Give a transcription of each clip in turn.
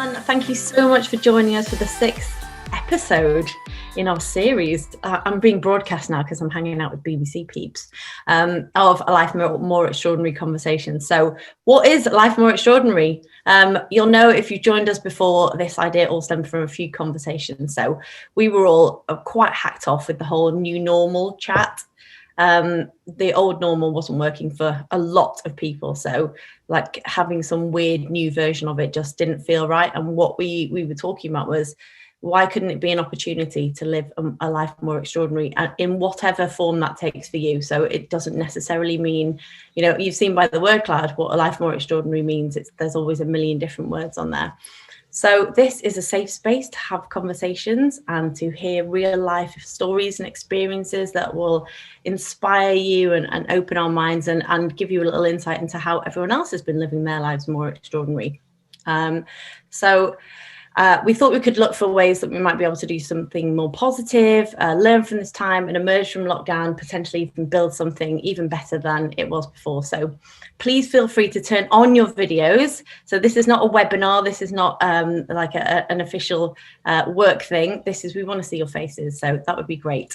everyone. Thank you so much for joining us for the 6th episode in our series. I'm being broadcast now because I'm hanging out with BBC peeps of A Life More Extraordinary Conversations. So what is Life More Extraordinary? You'll know if you joined us before, this idea all stemmed from a few conversations. So we were all quite hacked off with the whole new normal chat. The old normal wasn't working for a lot of people, so like having some weird new version of it just didn't feel right. And what we were talking about was, why couldn't it be an opportunity to live a life more extraordinary in whatever form that takes for you? So it doesn't necessarily mean, you've seen by the word cloud what a life more extraordinary means. There's always a million different words on there. So this is a safe space to have conversations and to hear real life stories and experiences that will inspire you and open our minds and give you a little insight into how everyone else has been living their lives more extraordinary. We thought we could look for ways that we might be able to do something more positive, learn from this time and emerge from lockdown, potentially even build something even better than it was before. So please feel free to turn on your videos. So this is not a webinar. This is not like an official work thing. We want to see your faces. So that would be great.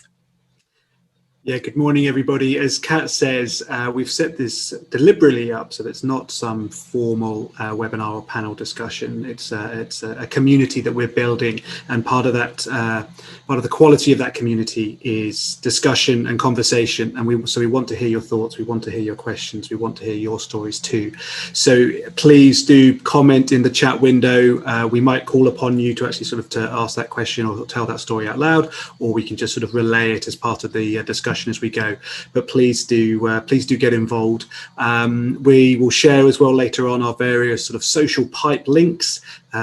Yeah, good morning, everybody. As Kat says, we've set this deliberately up so that it's not some formal webinar or panel discussion. It's a community that we're building, and part of the quality of that community is discussion and conversation. And we want to hear your thoughts, we want to hear your questions, we want to hear your stories too. So please do comment in the chat window. We might call upon you to actually to ask that question or tell that story out loud, or we can just sort of relay it as part of the discussion as we go. But please do get involved. We will share as well later on our various sort of social pipe links,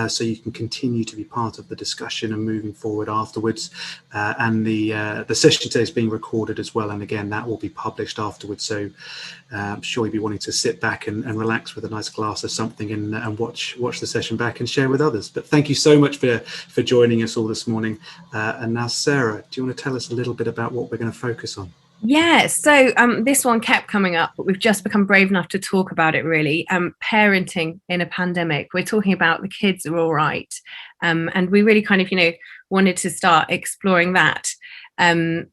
so you can continue to be part of the discussion and moving forward afterwards. And the session today is being recorded as well, and again that will be published afterwards. So I'm sure you'll be wanting to sit back and relax with a nice glass of something and watch the session back and share with others. But thank you so much for joining us all this morning. And now, Sarah, do you want to tell us a little bit about what we're going to focus on? Yeah, so this one kept coming up, but we've just become brave enough to talk about it, really. Parenting in a pandemic. We're talking about the kids are all right. And we really kind of, wanted to start exploring that and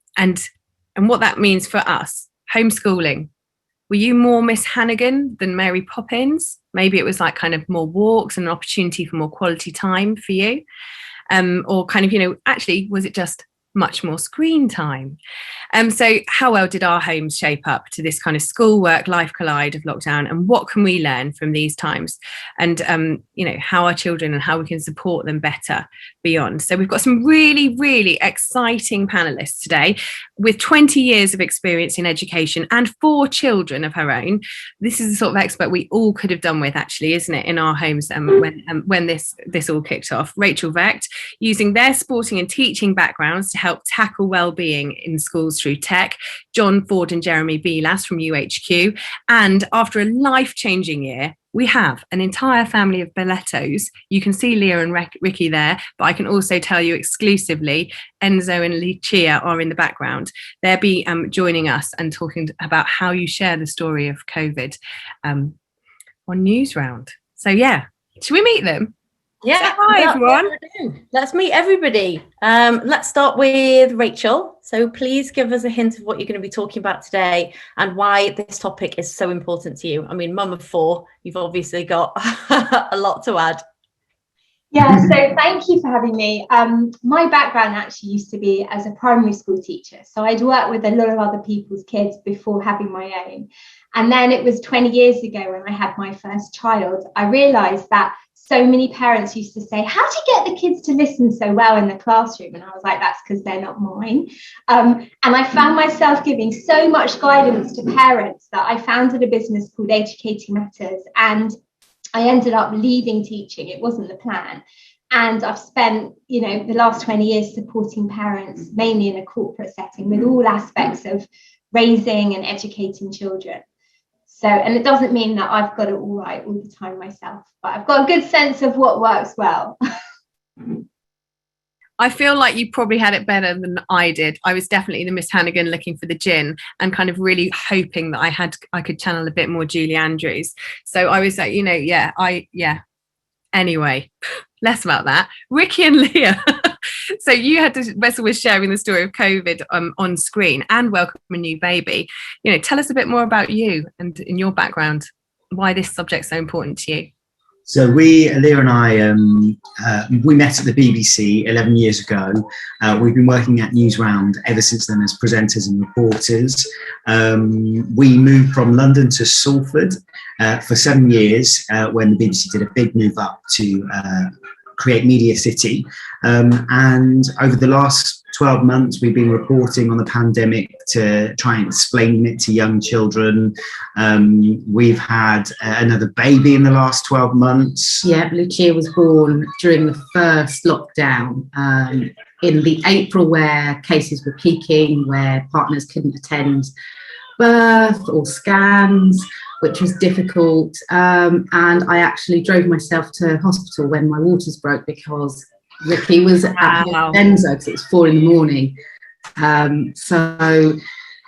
what that means for us. Homeschooling. Were you more Miss Hannigan than Mary Poppins? Maybe it was like kind of more walks and an opportunity for more quality time for you. Or kind of, actually, was it just much more screen time? So how well did our homes shape up to this kind of schoolwork life collide of lockdown, and what can we learn from these times, and how our children and how we can support them better beyond? So we've got some really, really exciting panelists today with 20 years of experience in education and 4 children of her own. This is the sort of expert we all could have done with, actually, isn't it, in our homes when this all kicked off. Rachel Vecht, using their sporting and teaching backgrounds to help tackle well-being in schools through tech. John Ford and Jeremy Belas from UHQ. And after a life-changing year, we have an entire family of Boletos. You can see Leah and Ricky there, but I can also tell you exclusively, Enzo and Lucia are in the background. They'll be joining us and talking about how you share the story of COVID on Newsround. So yeah, should we meet them? Yeah, so hi everyone. Let's meet everybody. Let's start with Rachel. So please give us a hint of what you're going to be talking about today and why this topic is so important to you. I mean, mum of 4, you've obviously got a lot to add. Yeah, so thank you for having me. My background actually used to be as a primary school teacher. So I'd worked with a lot of other people's kids before having my own. And then it was 20 years ago when I had my first child, I realised that so many parents used to say, how do you get the kids to listen so well in the classroom? And I was like, that's because they're not mine. And I found myself giving so much guidance to parents that I founded a business called Educating Matters. And I ended up leaving teaching. It wasn't the plan. And I've spent, the last 20 years supporting parents, mainly in a corporate setting, with all aspects of raising and educating children. So, and it doesn't mean that I've got it all right all the time myself, but I've got a good sense of what works well. I feel like you probably had it better than I did. I was definitely the Miss Hannigan looking for the gin and kind of really hoping that I could channel a bit more Julie Andrews. So I was like, Anyway, less about that. Ricky and Leah. So you had to wrestle with sharing the story of COVID on screen and welcome a new baby. Tell us a bit more about you and in your background, why this subject's so important to you. So Leah and I, we met at the BBC 11 years ago. We've been working at Newsround ever since then as presenters and reporters. We moved from London to Salford for 7 years when the BBC did a big move up to create Media City. And over the last 12 months, we've been reporting on the pandemic to try and explain it to young children. We've had another baby in the last 12 months. Yeah, Lucia was born during the first lockdown in the April, where cases were peaking, where partners couldn't attend birth or scans, which was difficult. And I actually drove myself to hospital when my waters broke because Ricky was at Benzo because it was 4 a.m. So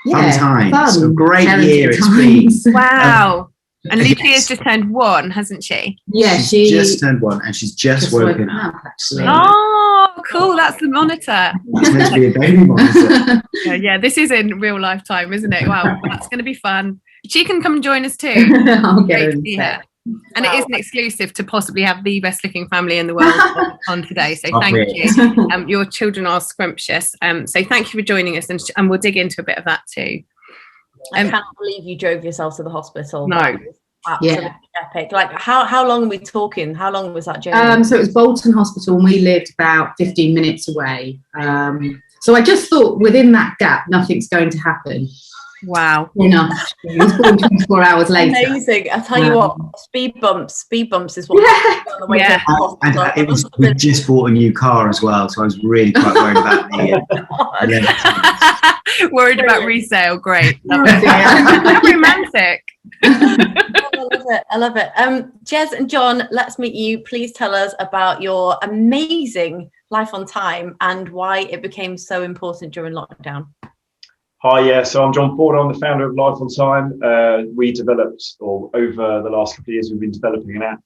yeah, fun times. Fun. A great year it's been. Wow. And Lucia's just turned 1, hasn't she? Yeah, she just turned 1 and she's just woken up actually. Oh, cool. That's the monitor. That's meant to be a baby monitor. Yeah, this is in real lifetime, isn't it? Wow, that's going to be fun. She can come and join us too. I'll get her. And it is an exclusive to possibly have the best looking family in the world on today. So thank you. Your children are scrumptious. So thank you for joining us, and we'll dig into a bit of that too. I can't believe you drove yourself to the hospital. No. Absolutely epic. Like how long are we talking? How long was that journey? So it was Bolton Hospital and we lived about 15 minutes away. So I just thought within that gap, nothing's going to happen. Wow. Enough. It was born 24 hours later. Amazing. I tell you what, speed bumps is what on the way to the hospital. We just bought a new car as well, so I was really quite worried about the worried about resale. Great. Romantic. I love it. Jez and John, let's meet you. Please tell us about your amazing life on time and why it became so important during lockdown. Hi, yeah, so I'm John Ford. I'm the founder of Life on Time. We developed, or over the last couple of years, we've been developing an app.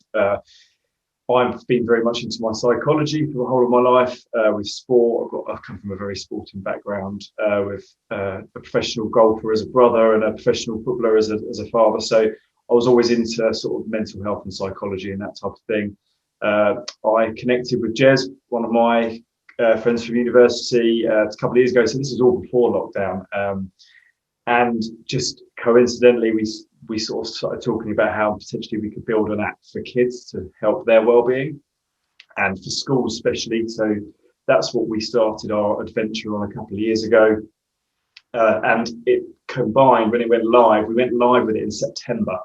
I've been very much into my psychology for the whole of my life with sport. I've come from a very sporting background with a professional golfer as a brother and a professional footballer as a father. So I was always into sort of mental health and psychology and that type of thing. I connected with Jez, one of my friends from university, a couple of years ago. So this was all before lockdown. And just coincidentally, we sort of started talking about how potentially we could build an app for kids to help their well-being and for schools especially. So that's what we started our adventure on a couple of years ago. And it combined, when it went live, we went live with it in September.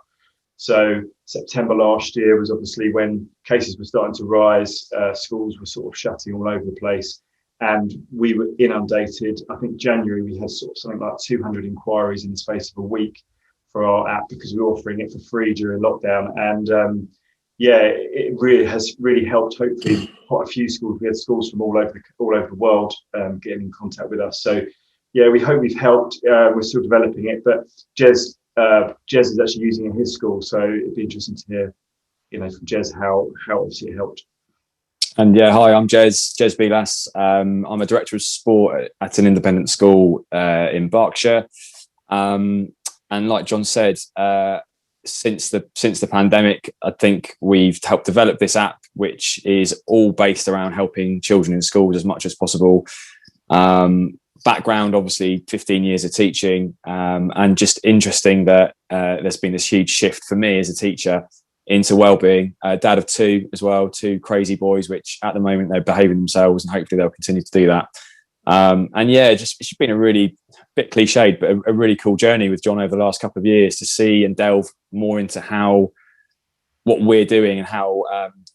So September last year was obviously when cases were starting to rise, schools were sort of shutting all over the place, and we were inundated. I think January we had sort of something like 200 inquiries in the space of a week for our app because we were offering it for free during lockdown. And it really has helped. Hopefully, quite a few schools. We had schools from all over the world getting in contact with us. So yeah, we hope we've helped. We're still developing it, but Jez is actually using it in his school, so it'd be interesting to hear, from Jez how obviously it helped. And yeah, hi, I'm Jess Jesbas. I'm a director of sport at an independent school in Berkshire. And like John said, since the pandemic, I think we've helped develop this app, which is all based around helping children in schools as much as possible. Background, obviously 15 years of teaching, and just interesting that there's been this huge shift for me as a teacher into wellbeing. Dad of 2 as well, 2 crazy boys, which at the moment they're behaving themselves, and hopefully they'll continue to do that. And yeah, it's been a really bit cliched, but a really cool journey with John over the last couple of years to see and delve more into what we're doing and how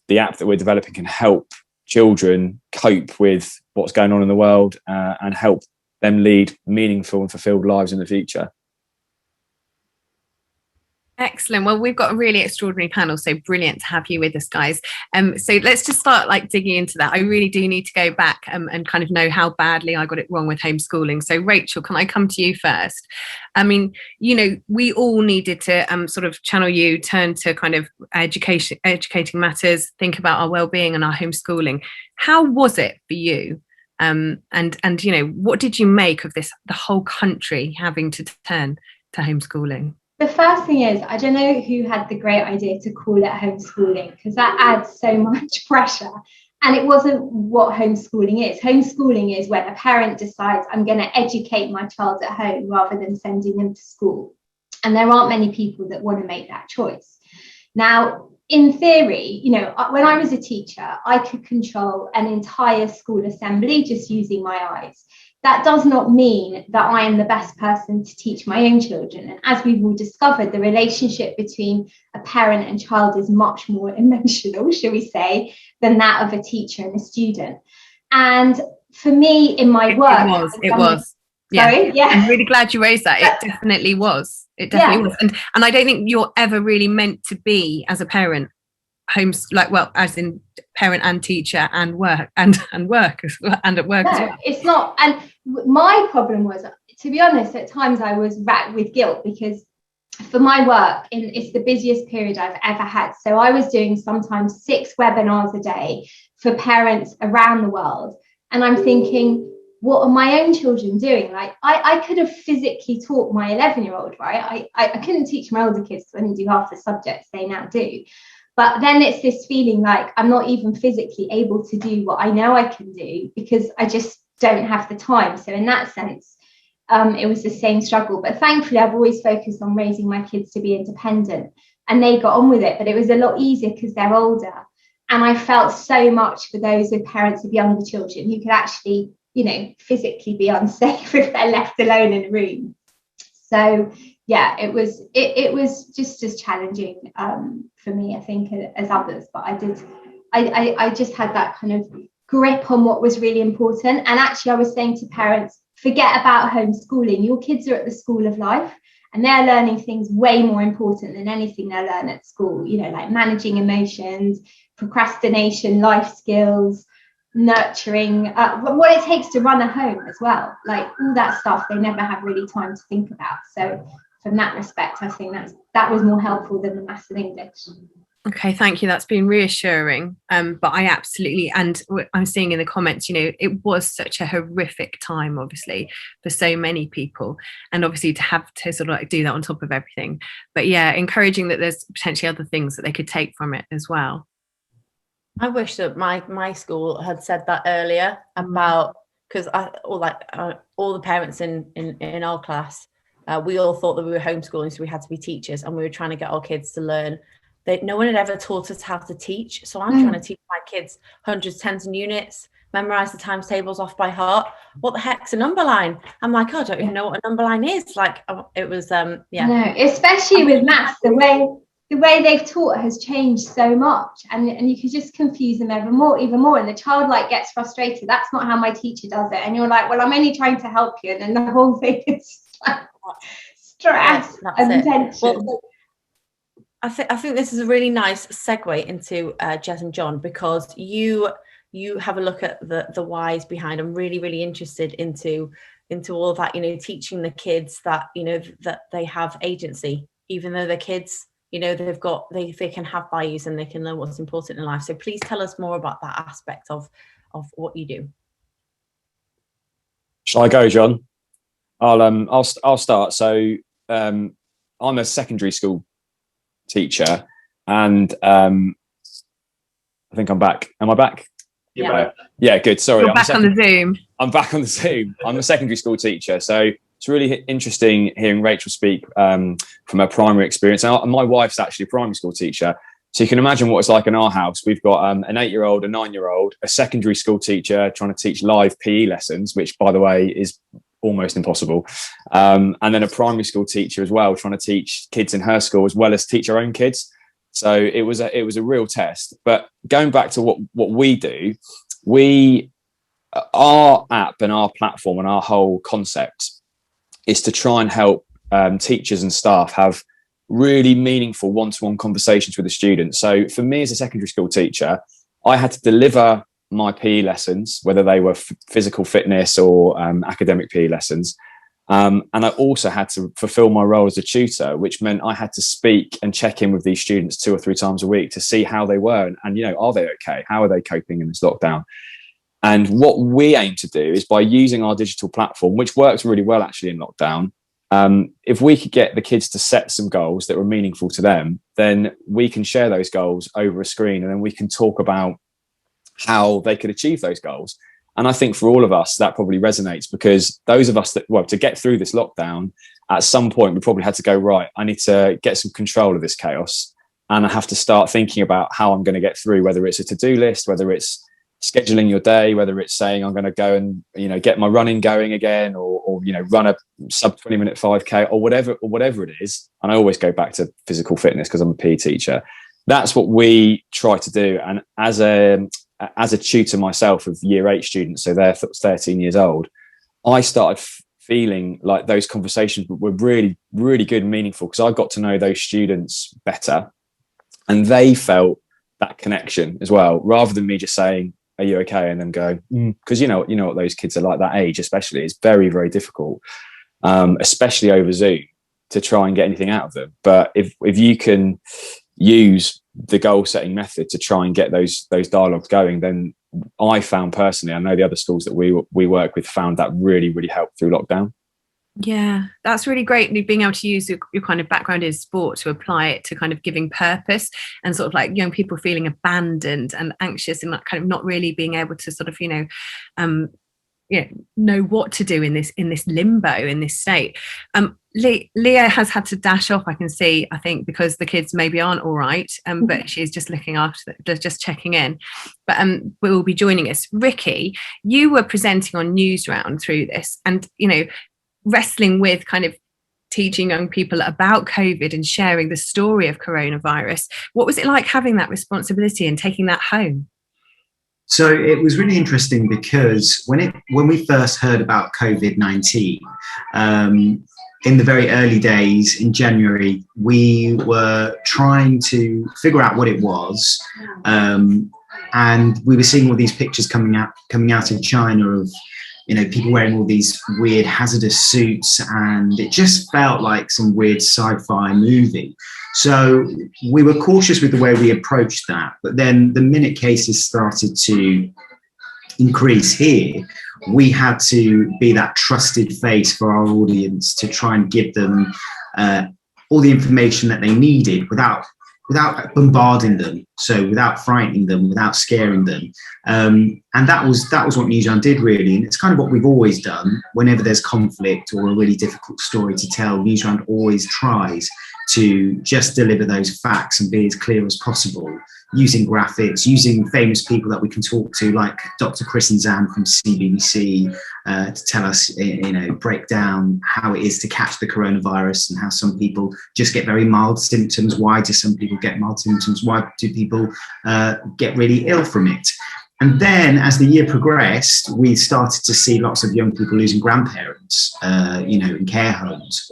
the app that we're developing can help children cope with what's going on in the world and help them lead meaningful and fulfilled lives in the future. Excellent. Well, we've got a really extraordinary panel, so brilliant to have you with us, guys. So let's just start digging into that. I really do need to go back and kind of know how badly I got it wrong with homeschooling. So Rachel, can I come to you first? I mean, we all needed to sort of channel you, turn to kind of educating matters, think about our well-being and our homeschooling. How was it for you? And what did you make of the whole country having to turn to homeschooling? The first thing is, I don't know who had the great idea to call it homeschooling, because that adds so much pressure. And it wasn't what homeschooling is. Homeschooling is when a parent decides, I'm going to educate my child at home rather than sending them to school. And there aren't many people that want to make that choice. Now, in theory, when I was a teacher, I could control an entire school assembly just using my eyes. That does not mean that I am the best person to teach my own children. And as we've all discovered, the relationship between a parent and child is much more emotional, shall we say, than that of a teacher and a student. And for me, in my work... It was. Sorry? Yeah. I'm really glad you raised that. It definitely was. It definitely was. And I don't think you're ever really meant to be, as a parent, as in parent and teacher and work and work as well, and at work as well. It's not. And my problem was, to be honest, at times I was racked with guilt, because for my work, it's the busiest period I've ever had. So I was doing sometimes 6 webinars a day for parents around the world. And I'm thinking, what are my own children doing? I could have physically taught my 11-year-old, right? I couldn't teach my older kids, because I didn't do half the subjects they now do. But then it's this feeling like I'm not even physically able to do what I know I can do, because I just don't have the time. So in that sense, it was the same struggle. But thankfully, I've always focused on raising my kids to be independent, and they got on with it. But it was a lot easier because they're older. And I felt so much for those with parents of younger children who could actually, physically be unsafe if they're left alone in a room. So yeah, it was just as challenging for me, I think, as others. But I just had that kind of grip on what was really important. And actually, I was saying to parents, forget about homeschooling. Your kids are at the school of life, and they're learning things way more important than anything they learn at school, like managing emotions, procrastination, life skills, nurturing, what it takes to run a home as well. All that stuff they never have really time to think about. So from that respect, I think that was more helpful than the maths and English. Okay, thank you. That's been reassuring. But I absolutely, and I'm seeing in the comments, it was such a horrific time, obviously, for so many people, and obviously to have to sort of do that on top of everything. But yeah, encouraging that there's potentially other things that they could take from it as well. I wish that my school had said that earlier about, because all the parents in our class, we all thought that we were homeschooling, so we had to be teachers, and we were trying to get our kids to learn. No one had ever taught us how to teach. So I'm trying to teach my kids hundreds, tens and units, memorize the times tables off by heart. What the heck's a number line? I'm like, I don't even know what a number line is. It was, No, especially with maths, the way they've taught has changed so much, and you could just confuse them even more, and the child gets frustrated. That's not how my teacher does it, and you're like, well, I'm only trying to help you, and then the whole thing is stress and tension. Well, I think this is a really nice segue into Jess and John, because you have a look at the whys behind. I'm really, really interested into all of that, teaching the kids that, that they have agency, even though they're kids. They can have values and they can learn what's important in life. So please tell us more about that aspect of what you do. Shall I go, John? I'll start. So I'm a secondary school teacher, and I think I'm back. Am I back? Yeah, good. Sorry, You're back on the Zoom. I'm back on the Zoom. I'm a secondary school teacher, so it's really interesting hearing Rachel speak from her primary experience. And my wife's actually a primary school teacher, so you can imagine what it's like in our house. We've got an 8-year-old, a 9-year-old, a secondary school teacher trying to teach live PE lessons, which, by the way, is almost impossible. And then a primary school teacher as well, trying to teach kids in her school as well as teach her own kids. So it was a real test. But going back to what we do, our app and our platform and our whole concept is to try and help teachers and staff have really meaningful one-to-one conversations with the students. So for me as a secondary school teacher, I had to deliver my PE lessons, whether they were physical fitness or academic PE lessons. And I also had to fulfill my role as a tutor, which meant I had to speak and check in with these students 2 or 3 times a week to see how they were and are they okay? How are they coping in this lockdown? And what we aim to do is, by using our digital platform, which works really well actually in lockdown, if we could get the kids to set some goals that were meaningful to them, then we can share those goals over a screen, and then we can talk about how they could achieve those goals. And I think for all of us, that probably resonates, because those of us to get through this lockdown, at some point, we probably had to go, right, I need to get some control of this chaos. And I have to start thinking about how I'm going to get through, whether it's a to-do list, whether it's scheduling your day, whether it's saying I'm going to go and get my running going again, or run a sub 20-minute 5K or whatever it is. And I always go back to physical fitness because I'm a PE teacher. That's what we try to do. And as a tutor myself of year 8 students, so they're 13 years old, I started feeling like those conversations were really, really good and meaningful, because I got to know those students better and they felt that connection as well, rather than me just saying, are you okay? And then go, because you know what those kids are like that age, especially. It's very, very difficult, especially over Zoom, to try and get anything out of them. But if you can use the goal setting method to try and get those dialogues going, then I found personally, I know the other schools that we work with found that really, really helped through lockdown. Yeah, that's really great, being able to use your kind of background in sport to apply it to kind of giving purpose, and sort of like young people feeling abandoned and anxious and kind of not really being able to sort of know what to do in this limbo, in this state. Leah has had to dash off, I can see, I think because the kids maybe aren't all right, but she's just looking after, just checking in, but will be joining us. Ricky, you were presenting on Newsround through this, and wrestling with kind of teaching young people about COVID and sharing the story of coronavirus. What was it like having that responsibility and taking that home? So it was really interesting, because when we first heard about COVID-19, in the very early days in January, we were trying to figure out what it was, and we were seeing all these pictures coming out of China of people wearing all these weird hazardous suits, and it just felt like some weird sci-fi movie. So we were cautious with the way we approached that. But then the minute cases started to increase here, we had to be that trusted face for our audience to try and give them all the information that they needed without bombarding them, so without frightening them, without scaring them, and that was what Newsround did, really. And it's kind of what we've always done whenever there's conflict or a really difficult story to tell. Newsround always tries to just deliver those facts and be as clear as possible, using graphics, using famous people that we can talk to, like Dr. Chris and Zan from CBBC, to tell us, break down how it is to catch the coronavirus and how some people just get very mild symptoms. Why do some people get mild symptoms? Why do people get really ill from it? And then as the year progressed, we started to see lots of young people losing grandparents, in care homes.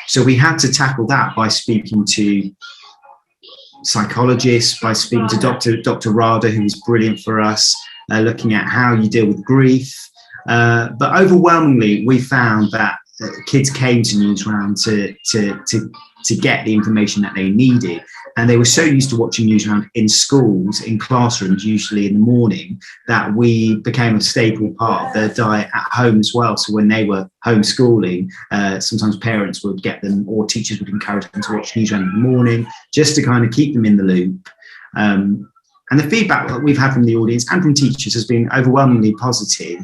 So we had to tackle that by speaking to psychologists, by speaking to Dr. Rada, who was brilliant for us, looking at how you deal with grief. But overwhelmingly, we found that kids came to Newsround to get the information that they needed. And they were so used to watching Newsround in schools, in classrooms, usually in the morning, that we became a staple part of their diet at home as well. So when they were homeschooling, sometimes parents would get them, or teachers would encourage them to watch Newsround in the morning, just to kind of keep them in the loop. And the feedback that we've had from the audience and from teachers has been overwhelmingly positive.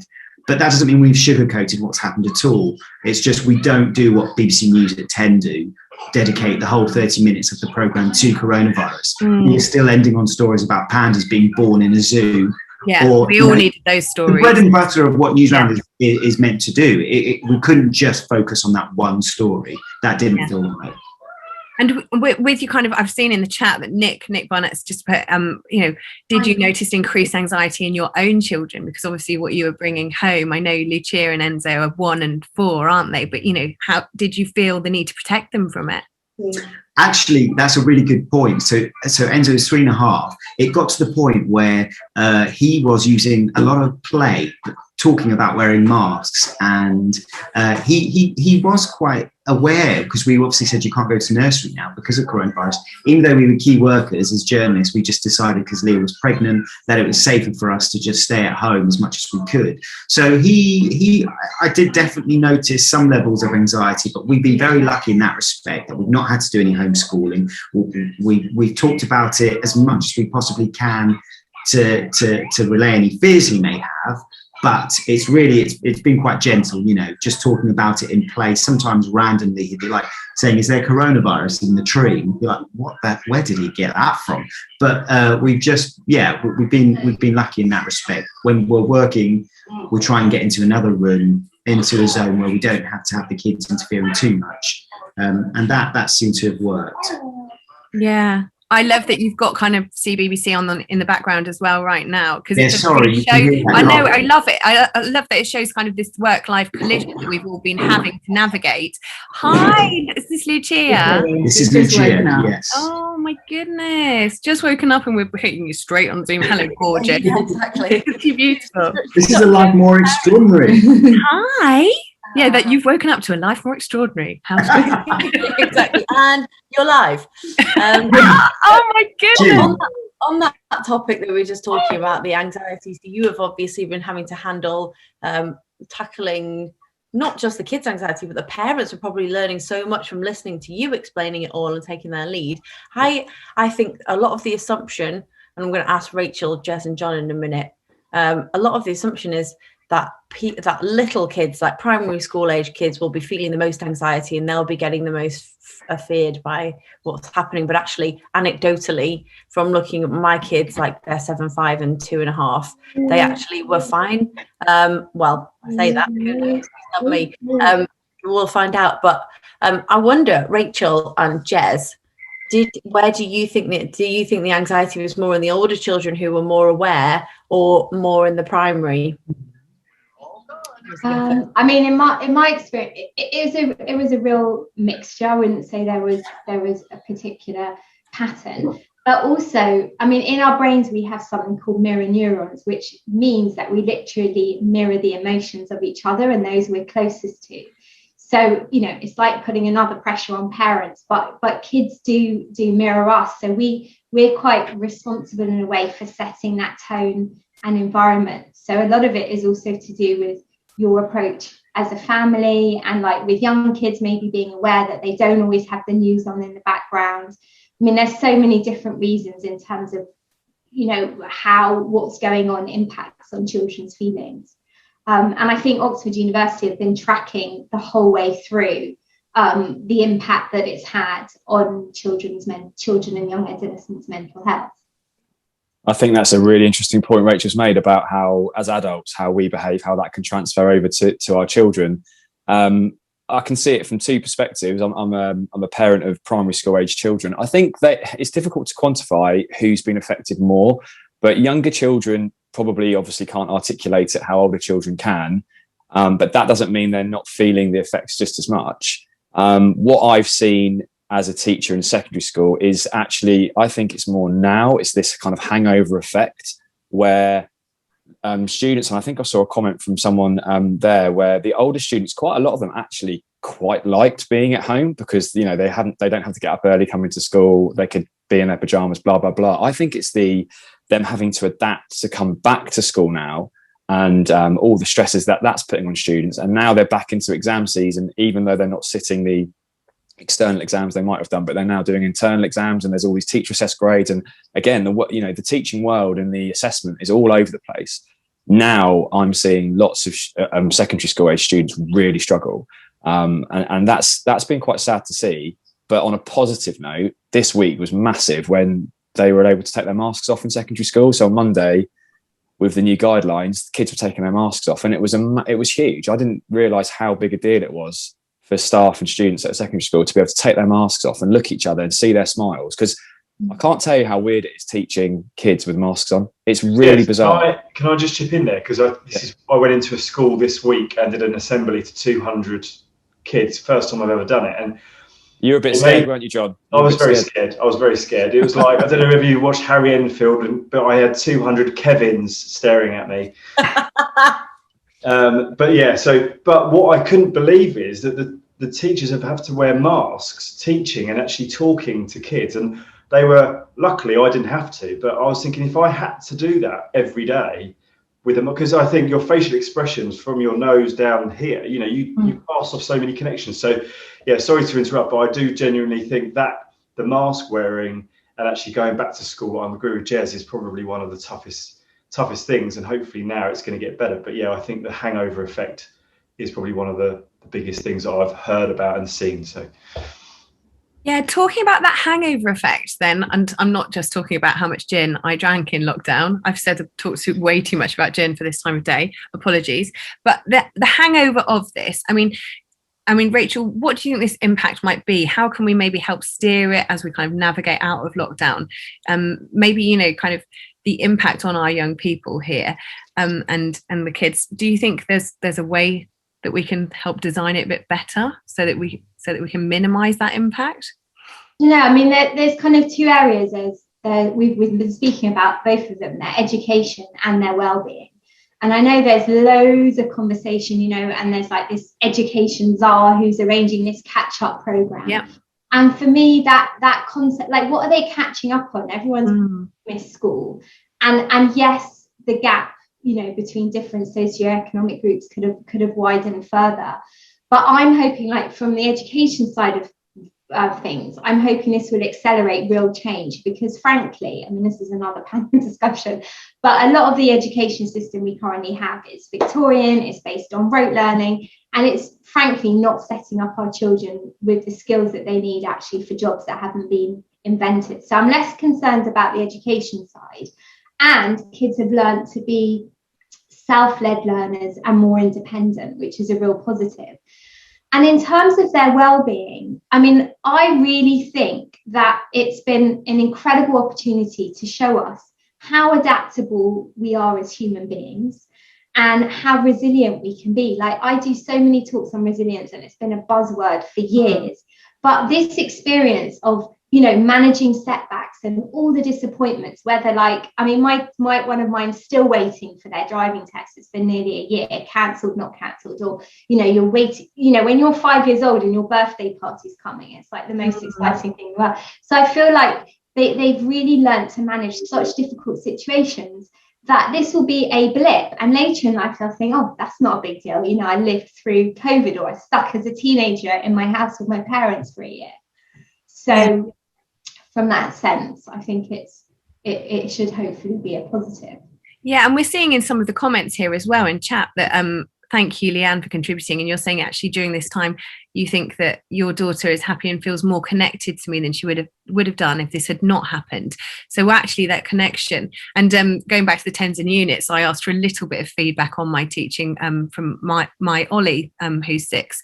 But that doesn't mean we've sugarcoated what's happened at all. It's just we don't do what BBC News at 10 do, dedicate the whole 30 minutes of the programme to coronavirus. We're still ending on stories about pandas being born in a zoo. Yeah, or, we all needed those stories. The bread and butter of what Newsround is meant to do. We couldn't just focus on that one story. That didn't feel right. And with you kind of, I've seen in the chat that Nick Barnett's just put, did you notice increased anxiety in your own children? Because obviously what you were bringing home, I know Lucia and Enzo are 1 and 4, aren't they? But, how did you feel the need to protect them from it? Actually, that's a really good point. So Enzo is 3.5. It got to the point where he was using a lot of play, talking about wearing masks, and he was quite aware, because we obviously said you can't go to nursery now because of coronavirus. Even though we were key workers as journalists, we just decided, because Leah was pregnant, that it was safer for us to just stay at home as much as we could. So I did definitely notice some levels of anxiety, but we've been very lucky in that respect that we've not had to do any homeschooling. We've talked about it as much as we possibly can to relay any fears he may have. But it's been quite gentle, you know, just talking about it in play. Sometimes randomly he'd be like saying, "Is there coronavirus in the tree?" And we'd be like, where did he get that from? But we've been lucky in that respect. When we're working, we try and get into another room, into a zone where we don't have to have the kids interfering too much. And that seemed to have worked. Yeah. I love that you've got kind of CBBC on in the background as well right now, because it just really shows. I know, I love it. I love that it shows kind of this work-life collision that we've all been having to navigate. Hi, is this Lucia? This is Lucia, yes. Oh my goodness, just woken up and we're hitting you straight on Zoom. Hello, gorgeous. Yeah, exactly. You're beautiful. This is a life more extraordinary. Hi. Yeah, that you've woken up to a life more extraordinary. Exactly, and you're live. Oh my goodness! On that topic that we were just talking about, the anxieties that you have obviously been having to handle, tackling not just the kids' anxiety, but the parents are probably learning so much from listening to you explaining it all and taking their lead. I think a lot of the assumption, and I'm going to ask Rachel, Jess, and John in a minute. A lot of the assumption is that little kids, like primary school age kids, will be feeling the most anxiety and they'll be getting the most feared by what's happening. But actually, anecdotally, from looking at my kids, like they're 7, 5 and 2.5, they actually were fine. Well, I say that, who knows? It's not me. We'll find out. But I wonder, Rachel and Jez, do you think the anxiety was more in the older children who were more aware, or more in the primary? I mean, in my experience, it was a real mixture. I wouldn't say there was a particular pattern, but also, I mean, in our brains we have something called mirror neurons, which means that we literally mirror the emotions of each other and those we're closest to. So, you know, it's like putting another pressure on parents, but kids do mirror us. So we're quite responsible in a way for setting that tone and environment. So a lot of it is also to do with your approach as a family, and like with young kids maybe being aware that they don't always have the news on in the background. I mean, there's so many different reasons in terms of, you know, how what's going on impacts on children's feelings. And I think Oxford University have been tracking the whole way through the impact that it's had on children and young adolescents' mental health. I think that's a really interesting point Rachel's made about how, as adults, how we behave, how that can transfer over to our children. I can see it from two perspectives. I'm a parent of primary school age children. I think that it's difficult to quantify who's been affected more, but younger children probably obviously can't articulate it how older children can. But that doesn't mean they're not feeling the effects just as much. What I've seen as a teacher in secondary school is actually, I think it's more now, it's this kind of hangover effect where students, and I think I saw a comment from someone there, where the older students, quite a lot of them actually quite liked being at home because, you know, they don't have to get up early, come into school, they could be in their pajamas, blah, blah, blah. I think it's them having to adapt to come back to school now, and all the stresses that's putting on students. And now they're back into exam season, even though they're not sitting the external exams they might have done, but they're now doing internal exams, and there's all these teacher assessed grades. And again, the teaching world and the assessment is all over the place. Now I'm seeing lots of secondary school age students really struggle. And that's been quite sad to see. But on a positive note, this week was massive when they were able to take their masks off in secondary school. So on Monday, with the new guidelines, the kids were taking their masks off, and it was huge. I didn't realise how big a deal it was for staff and students at a secondary school to be able to take their masks off and look at each other and see their smiles. Because I can't tell you how weird it is teaching kids with masks on. It's really bizarre. Can I just chip in there? Because I went into a school this week and did an assembly to 200 kids. First time I've ever done it. And You were a bit scared, weren't you, John? I was very scared. I was very scared. It was like, I don't know if you watched Harry Enfield, but I had 200 Kevins staring at me. But what I couldn't believe is that the teachers have to wear masks teaching and actually talking to kids. And they were, luckily I didn't have to, but I was thinking if I had to do that every day with them, because I think your facial expressions from your nose down here, you know, you pass off so many connections. So yeah, sorry to interrupt, but I do genuinely think that the mask wearing and actually going back to school, I agree with Jez, is probably one of the toughest things, and hopefully now it's going to get better. But yeah, I think the hangover effect is probably one of the biggest things that I've heard about and seen. So yeah, talking about that hangover effect then, and I'm not just talking about how much gin I drank in lockdown. I've talked way too much about gin for this time of day, apologies. But the hangover of this, I mean, Rachel, what do you think this impact might be? How can we maybe help steer it as we kind of navigate out of lockdown? Maybe, you know, kind of the impact on our young people here, and the kids. Do you think there's a way that we can help design it a bit better so that we can minimize that impact? No, I mean, there's kind of two areas as we've been speaking about, both of them, their education and their well-being. And I know there's loads of conversation, you know, and there's like this education czar who's arranging this catch-up program. Yeah. And for me, that concept, like, what are they catching up on? Everyone's missed school, and yes, the gap, you know, between different socioeconomic groups could have widened further. But I'm hoping, like, from the education side of things, I'm hoping this will accelerate real change, because frankly, I mean, this is another panel discussion, but a lot of the education system we currently have is Victorian, it's based on rote learning, and it's frankly not setting up our children with the skills that they need actually for jobs that haven't been invented. So I'm less concerned about the education side, and kids have learned to be self-led learners and more independent, which is a real positive. And in terms of their well-being, I mean, I really think that it's been an incredible opportunity to show us how adaptable we are as human beings and how resilient we can be. Like, I do so many talks on resilience, and it's been a buzzword for years. But this experience of, you know, managing setbacks and all the disappointments, whether, like, I mean, my one of mine's still waiting for their driving test. It's been nearly a year, cancelled, not cancelled, or, you know, you're waiting, you know, when you're 5 years old and your birthday party's coming, it's like the most exciting thing in the world. So I feel like they've really learned to manage such difficult situations that this will be a blip, and later in life they'll think, oh, that's not a big deal, you know, I lived through COVID, or I stuck as a teenager in my house with my parents for a year. So from that sense, I think it should hopefully be a positive. Yeah, and we're seeing in some of the comments here as well in chat that thank you, Leanne, for contributing. And you're saying actually during this time you think that your daughter is happy and feels more connected to me than she would have done if this had not happened. So actually that connection, and going back to the tens and units, I asked for a little bit of feedback on my teaching from my Ollie, who's 6,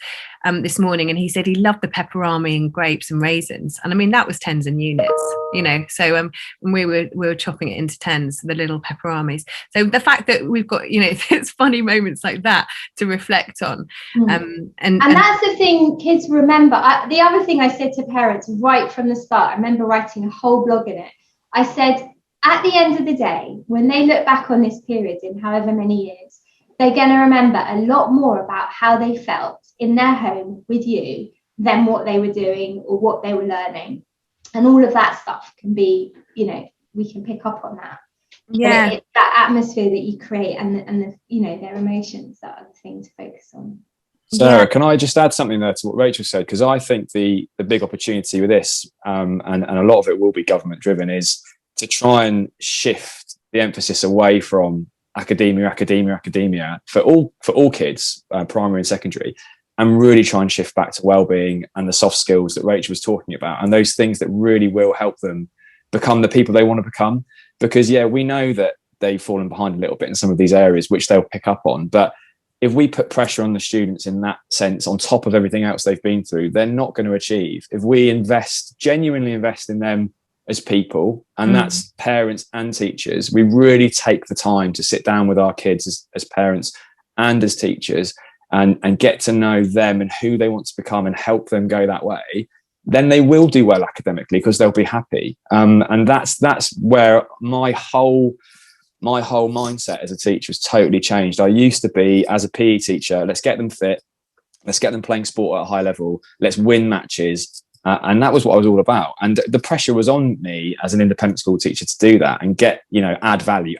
this morning, and he said he loved the pepperami and grapes and raisins, and I mean that was tens and units, you know. So we were chopping it into tens, the little pepperamis. So the fact that we've got, you know, it's funny moments like that to reflect on, and that's the thing kids remember. The other thing I said to parents right from the start, I remember writing a whole blog in it. I said, at the end of the day, when they look back on this period in however many years, they're going to remember a lot more about how they felt in their home with you than what they were doing or what they were learning. And all of that stuff can be, you know, we can pick up on that. Yeah, it's that atmosphere that you create, and the, you know, their emotions that are the thing to focus on. Sarah, can I just add something there to what Rachel said? Because I think the big opportunity with this, and a lot of it will be government driven, is to try and shift the emphasis away from academia for all kids, primary and secondary, and really try and shift back to well-being and the soft skills that Rachel was talking about, and those things that really will help them become the people they want to become. Because yeah, we know that they've fallen behind a little bit in some of these areas, which they'll pick up on, but if we put pressure on the students in that sense, on top of everything else they've been through, they're not going to achieve. If we genuinely invest in them as people, and that's parents and teachers, we really take the time to sit down with our kids as parents and as teachers and get to know them and who they want to become and help them go that way, then they will do well academically because they'll be happy. And that's where my whole mindset as a teacher has totally changed. I used to be, as a PE teacher, let's get them fit, let's get them playing sport at a high level, let's win matches. And that was what I was all about. And the pressure was on me as an independent school teacher to do that and get, add value.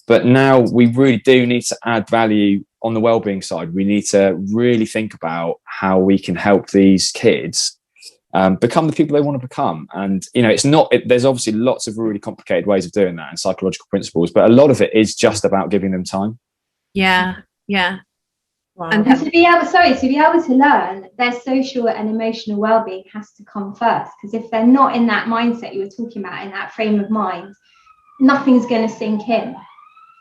But now we really do need to add value on the wellbeing side. We need to really think about how we can help these kids become the people they want to become. And, there's obviously lots of really complicated ways of doing that and psychological principles, but a lot of it is just about giving them time. Yeah. Wow. And to be able to learn, their social and emotional well-being has to come first. Because if they're not in that mindset you were talking about, in that frame of mind, nothing's going to sink in.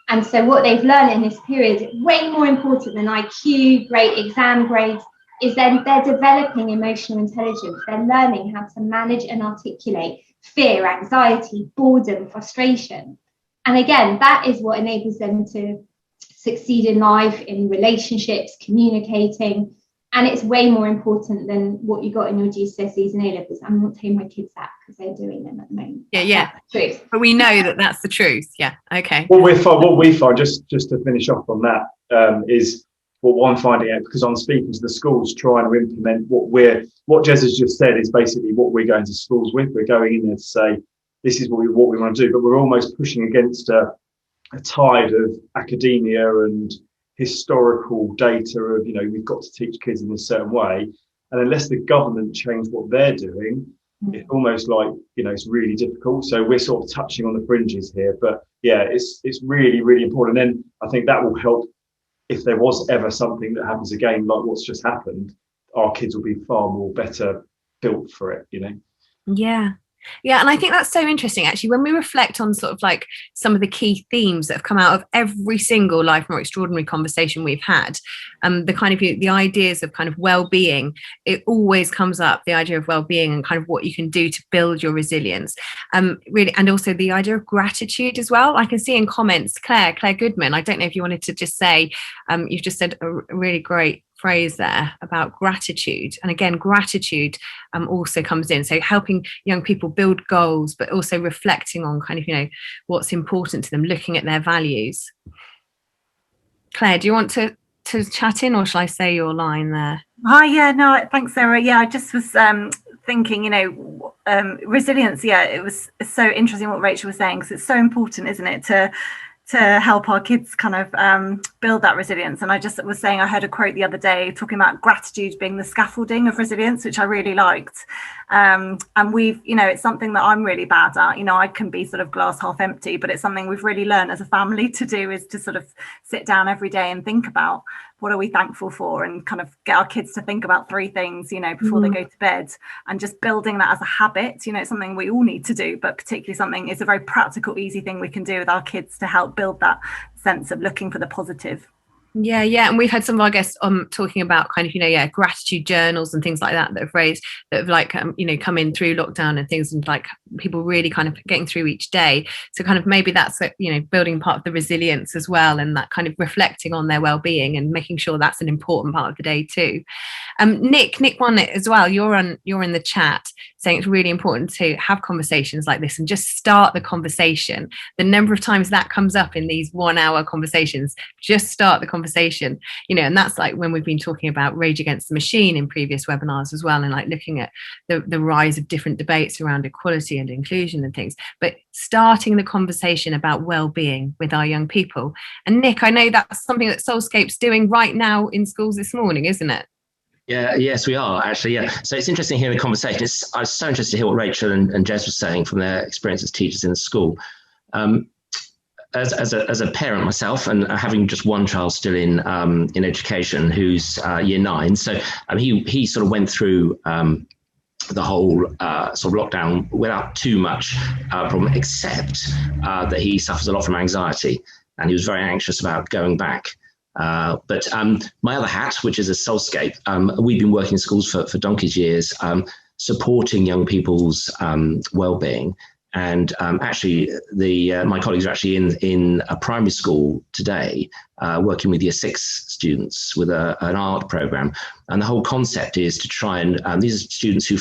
And so what they've learned in this period, way more important than IQ, great exam grades, is then they're developing emotional intelligence. They're learning how to manage and articulate fear, anxiety, boredom, frustration. And again, that is what enables them to succeed in life, in relationships, communicating. And it's way more important than what you got in your GCSEs and A-levels. I'm not telling my kids that because they're doing them at the moment. Yeah. Truth. But we know that that's the truth. Yeah. Okay. What we find, just to finish off on that, is what I'm finding out, because I'm speaking to the schools trying to implement what Jess has just said is basically what we're going to schools with. We're going in there to say, this is what we want to do, but we're almost pushing against a tide of academia and historical data of, we've got to teach kids in a certain way. And unless the government change what they're doing, it's almost like, it's really difficult. So we're sort of touching on the fringes here, but yeah, it's really, really important. And then I think that will help if there was ever something that happens again, like what's just happened, our kids will be far more better built for it, Yeah, and I think that's so interesting, actually, when we reflect on sort of like some of the key themes that have come out of every single Life More Extraordinary conversation we've had, the kind of the ideas of kind of well-being, it always comes up, the idea of well-being and kind of what you can do to build your resilience, really, and also the idea of gratitude as well. I can see in comments, Claire Goodman, I don't know if you wanted to just say, you've just said a really great phrase there about gratitude, and again, gratitude also comes in, so helping young people build goals, but also reflecting on kind of what's important to them, looking at their values. Claire, do you want to chat in, or shall I say your line there? No, thanks, Sarah. I just was thinking, resilience. It's so interesting what Rachel was saying, because it's so important, isn't it, to help our kids kind of build that resilience. And I just was saying, I heard a quote the other day talking about gratitude being the scaffolding of resilience, which I really liked. And we've, it's something that I'm really bad at. I can be sort of glass half empty, but it's something we've really learned as a family to do, is to sort of sit down every day and think about what are we thankful for, and kind of get our kids to think about 3 things, before they go to bed, and just building that as a habit. It's something we all need to do, but particularly something, it's a very practical, easy thing we can do with our kids to help build that sense of looking for the positive. Yeah, and we've had some of our guests talking about kind of gratitude journals and things like that have like come in through lockdown and things, and like people really kind of getting through each day. So kind of maybe that's building part of the resilience as well, and that kind of reflecting on their well-being and making sure that's an important part of the day too. Nick won it as well. You're in the chat saying it's really important to have conversations like this and just start the conversation. The number of times that comes up in these 1-hour conversations, just start the conversation, and that's like when we've been talking about Rage Against the Machine in previous webinars as well, and like looking at the rise of different debates around equality and inclusion and things, but starting the conversation about well-being with our young people. And Nick, I know that's something that Soulscape's doing right now in schools this morning, isn't it? Yes, we are actually. Yeah. So it's interesting hearing the conversation. I was so interested to hear what Rachel and Jess was saying from their experience as teachers in the school. As a parent myself, and having just one child still in education, who's year 9, so he sort of went through the whole sort of lockdown without too much problem, except that he suffers a lot from anxiety, and he was very anxious about going back. But my other hat, which is a Soulscape, we've been working in schools for donkey's years, supporting young people's well-being. And actually, my colleagues are actually in a primary school today, working with year 6 students with an art program. And the whole concept is to try and these are students who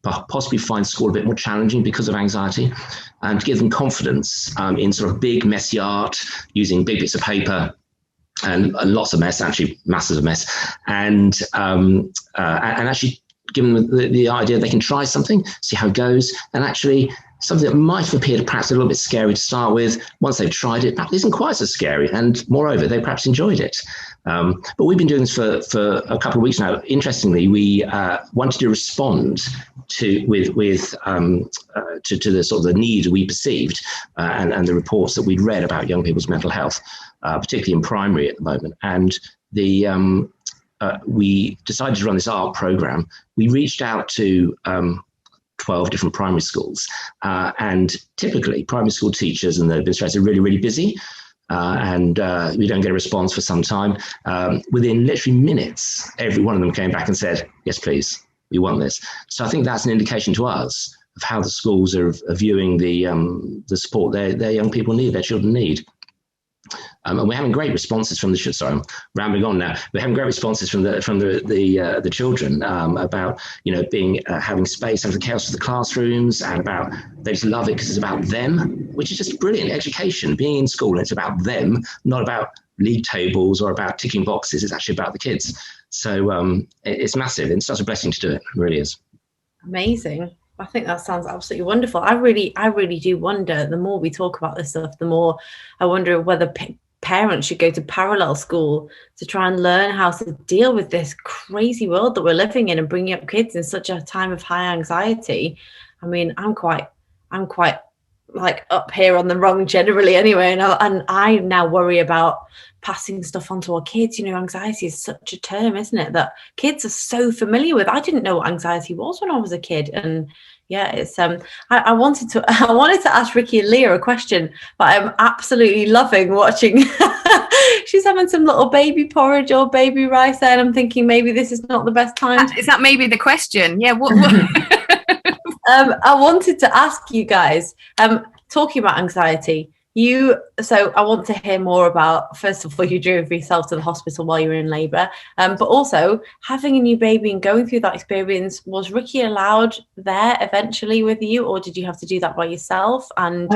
possibly find school a bit more challenging because of anxiety, and to give them confidence in sort of big, messy art, using big bits of paper and lots of mess, actually masses of mess, and actually give them the idea they can try something, see how it goes, and actually something that might have appeared perhaps a little bit scary to start with, once they've tried it, perhaps isn't quite so scary, and moreover, they perhaps enjoyed it. But we've been doing this for a couple of weeks now. Interestingly, we wanted to respond to the sort of the need we perceived and the reports that we'd read about young people's mental health, particularly in primary at the moment. And we decided to run this art program. We reached out to 12 different primary schools, and typically primary school teachers and the administrators are really, really busy, and we don't get a response for some time. Within literally minutes, every one of them came back and said, yes, please, we want this. So I think that's an indication to us of how the schools are viewing the support their young people need, their children need. And we're having great responses from sorry, I'm rambling on now. We're having great responses from the children about, you know, having space, having chaos for the classrooms, and about they just love it because it's about them, which is just brilliant education. Being in school, and it's about them, not about league tables or about ticking boxes. It's actually about the kids. So it's massive. It's such a blessing to do it. It really is. Amazing. I think that sounds absolutely wonderful. I really do wonder, the more we talk about this stuff, the more I wonder whether parents should go to parallel school to try and learn how to deal with this crazy world that we're living in and bringing up kids in such a time of high anxiety. I mean, I'm quite like up here on the wrong generally anyway, and I now worry about passing stuff on to our kids. You know, anxiety is such a term, isn't it, that kids are so familiar with. I didn't know what anxiety was when I was a kid, and yeah, it's I wanted to ask Ricky and Leah a question, but I'm absolutely loving watching. She's having some little baby porridge or baby rice there, and I'm thinking maybe this is not the best time. Is that maybe the question? Yeah. What? I wanted to ask you guys, talking about anxiety, so I want to hear more about, first of all, you drove yourself to the hospital while you were in labour, but also having a new baby and going through that experience. Was Ricky allowed there eventually with you, or did you have to do that by yourself? And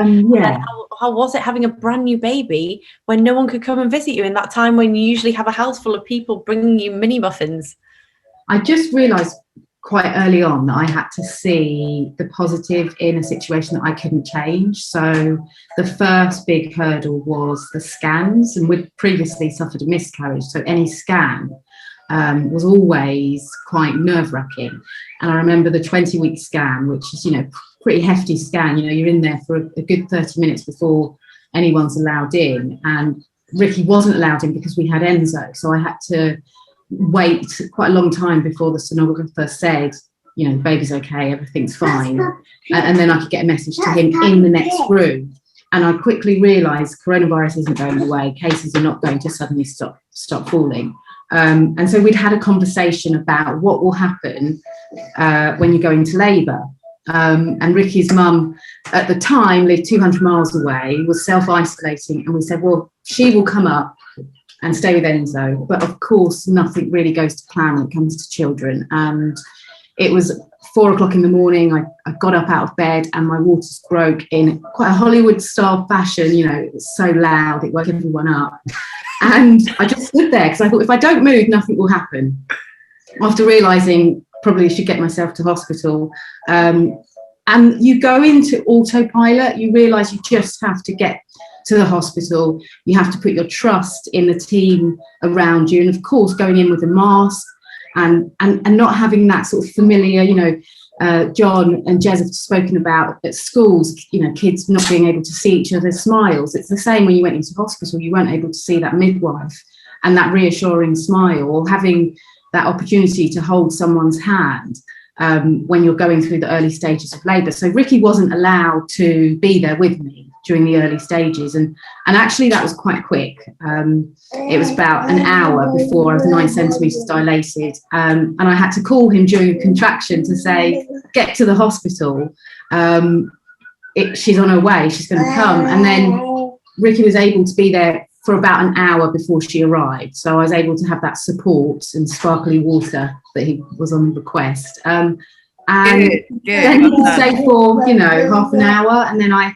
how was it having a brand new baby when no one could come and visit you in that time when you usually have a house full of people bringing you mini muffins? I just realised quite early on that I had to see the positive in a situation that I couldn't change. So the first big hurdle was the scans, and we'd previously suffered a miscarriage, so any scan was always quite nerve-wracking. And I remember the 20-week scan, which is, you know, pretty hefty scan. You know, you're in there for a good 30 minutes before anyone's allowed in, and Ricky wasn't allowed in because we had Enzo, so I had to wait quite a long time before the sonographer said, you know, the baby's okay, everything's fine, and then I could get a message to him in the next room. And I quickly realised coronavirus isn't going away, cases are not going to suddenly stop falling, and so we'd had a conversation about what will happen when you go into labour. And Ricky's mum at the time lived 200 miles away, was self-isolating, and we said, well, she will come up and stay with Enzo. But of course, nothing really goes to plan when it comes to children. And it was 4 o'clock in the morning. I got up out of bed and my waters broke in quite a Hollywood style fashion. You know, it was so loud, it woke everyone up. And I just stood there because I thought, if I don't move, nothing will happen. After realising probably should get myself to hospital. And you go into autopilot, you realise you just have to get to the hospital, you have to put your trust in the team around you, and of course going in with a mask and not having that sort of familiar, you know, John and Jess have spoken about at schools, you know, kids not being able to see each other's smiles. It's the same when you went into hospital, you weren't able to see that midwife and that reassuring smile, or having that opportunity to hold someone's hand when you're going through the early stages of labour. So Ricky wasn't allowed to be there with me during the early stages, and actually that was quite quick. It was about an hour before I was 9 centimetres dilated, and I had to call him during a contraction to say, get to the hospital. she's on her way, she's going to come. And then Ricky was able to be there for about an hour before she arrived. So I was able to have that support and sparkly water that he was on request. And then he stayed for, you know, half an hour, and then I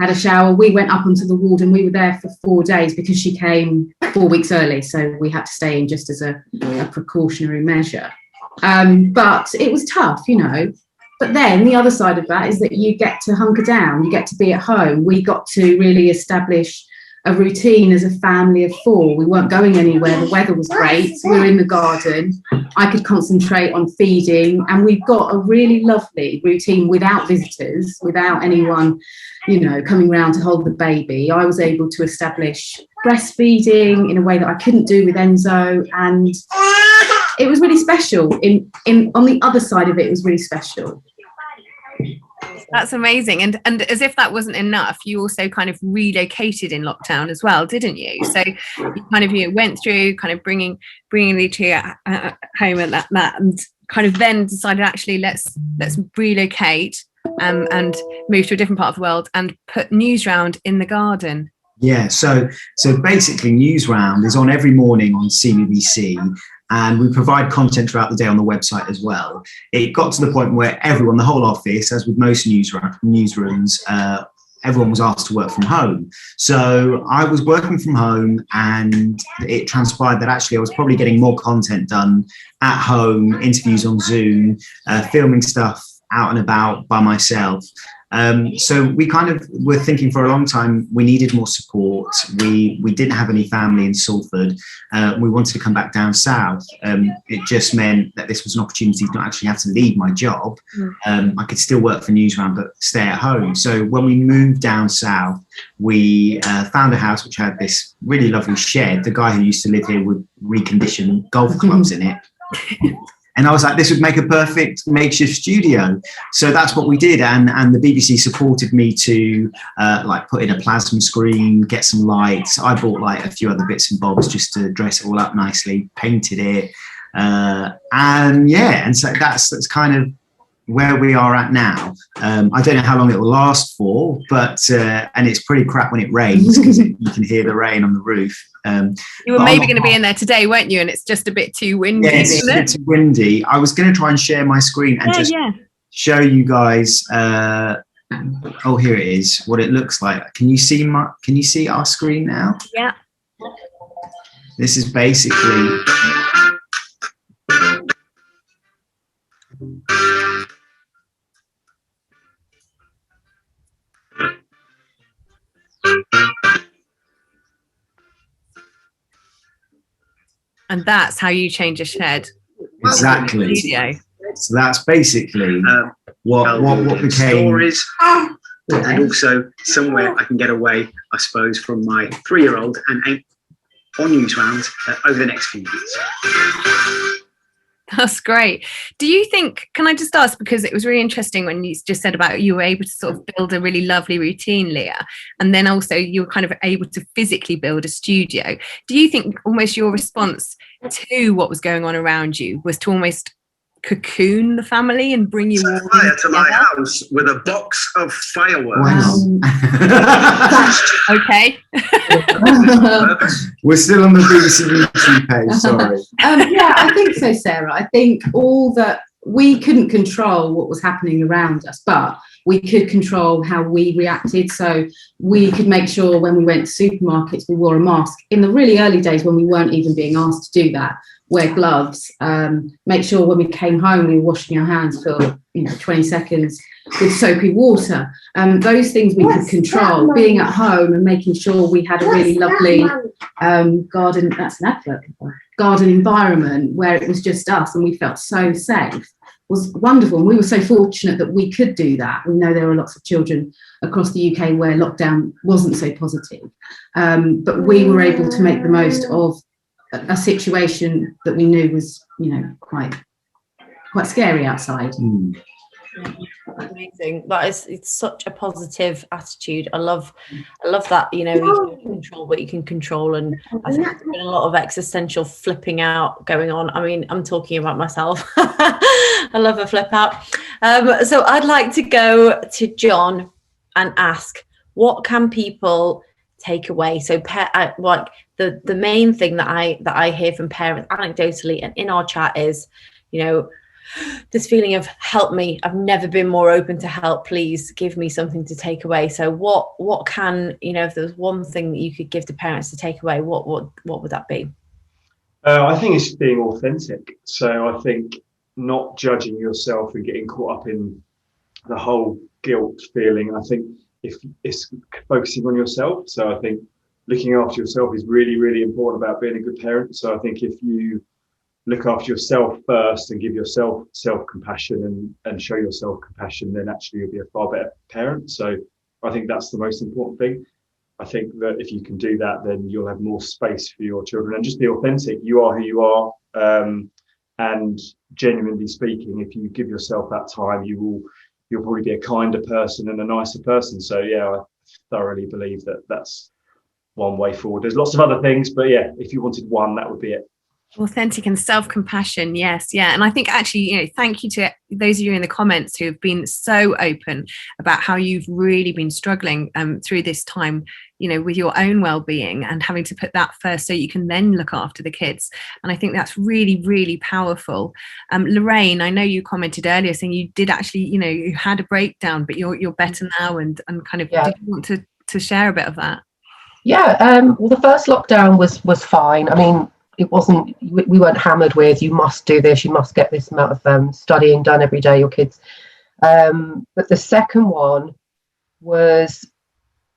had a shower. We went up onto the ward and we were there for 4 days because she came 4 weeks early. So we had to stay in just as a precautionary measure. But it was tough, you know. But then the other side of that is that you get to hunker down, you get to be at home. We got to really establish a routine as a family of 4. We weren't going anywhere. The weather was great. We were in the garden. I could concentrate on feeding, and we've got a really lovely routine without visitors, without anyone, you know, coming around to hold the baby. I was able to establish breastfeeding in a way that I couldn't do with Enzo, and it was really special. On the other side of it, it was really special. That's amazing. And as if that wasn't enough, you also kind of relocated in lockdown as well, didn't you? So you kind of went through kind of bringing Lucia home at that, and kind of then decided, actually, let's relocate and move to a different part of the world and put Newsround in the garden. Yeah, so basically Newsround is on every morning on CBBC, and we provide content throughout the day on the website as well. It got to the point where everyone, the whole office, as with most newsrooms, everyone was asked to work from home. So I was working from home, and it transpired that actually I was probably getting more content done at home, interviews on Zoom, filming stuff out and about by myself. So we kind of were thinking for a long time we needed more support. We didn't have any family in Salford. We wanted to come back down south. It just meant that this was an opportunity to not actually have to leave my job. I could still work for Newsround but stay at home. So when we moved down south, we found a house which had this really lovely shed. The guy who used to live here would recondition golf clubs in it. And I was like, this would make a perfect makeshift studio. So that's what we did. And the BBC supported me to like put in a plasma screen, get some lights. I bought like a few other bits and bobs just to dress it all up nicely, painted it. And so that's kind of where we are at now. I don't know how long it will last for, but and it's pretty crap when it rains because you can hear the rain on the roof. You were maybe going to be in there today, weren't you? And it's just a bit too windy. Yeah, it's a bit too windy. I was going to try and share my screen and show you guys. Oh, here it is. What it looks like. Can you see our screen now? Yeah. This is basically. And that's how you change a shed. Exactly. So that's basically what became stories, and also somewhere I can get away, I suppose, from my 3-year-old and 8 on Newsround over the next few months. That's great. Do you think, can I just ask, because it was really interesting when you just said about you were able to sort of build a really lovely routine, Leah, and then also you were kind of able to physically build a studio. Do you think almost your response to what was going on around you was to almost cocoon the family and bring you all fire to my house with a box of fireworks? Wow. Okay. We're still on the BBC YouTube page, sorry. Yeah, I think so, Sarah. I think all that we couldn't control what was happening around us, but we could control how we reacted. So we could make sure when we went to supermarkets, we wore a mask. In the really early days when we weren't even being asked to do that, wear gloves, make sure when we came home, we were washing our hands for 20 seconds with soapy water. Those things we could control. Being at home and making sure we had a really lovely garden, that's an advert, garden environment where it was just us and we felt so safe was wonderful. And we were so fortunate that we could do that. We know there are lots of children across the UK where lockdown wasn't so positive. But we were able to make the most of a situation that we knew was, quite scary outside. Amazing. It's such a positive attitude. I love that, you can control what you can control, and I think there's been a lot of existential flipping out going on. I mean, I'm talking about myself. I love a flip out. So I'd like to go to John. and ask, what can people take away? So like the main thing that I hear from parents anecdotally and in our chat is, you know, this feeling of help me, I've never been more open to help, please give me something to take away. So what can, you know, if there's one thing that you could give to parents to take away, what would that be? I think it's being authentic. So I think not judging yourself and getting caught up in the whole guilt feeling. I think if it's focusing on yourself. So I think looking after yourself is really, really important about being a good parent. So I think if you look after yourself first and give yourself self-compassion and show yourself compassion, then actually you'll be a far better parent. So I think that's the most important thing. I think that if you can do that, then you'll have more space for your children and just be authentic. You are who you are. And genuinely speaking, if you give yourself that time, you'll probably be a kinder person and a nicer person. So yeah, I thoroughly believe that that's one way forward. There's lots of other things, but yeah, if you wanted one, that would be it. Authentic and self-compassion, yes, yeah. And I think actually, you know, thank you to those of you in the comments who have been so open about how you've really been struggling through this time, you know, with your own well-being and having to put that first so you can then look after the kids. And I think that's really, really powerful. Lorraine, I know you commented earlier saying you did actually, you know, you had a breakdown, but you're better now, and kind of, did you want to share a bit of that? Yeah, well, the first lockdown was fine. I mean, it wasn't, we weren't hammered with, you must do this, you must get this amount of studying done every day, your kids. But the second one was,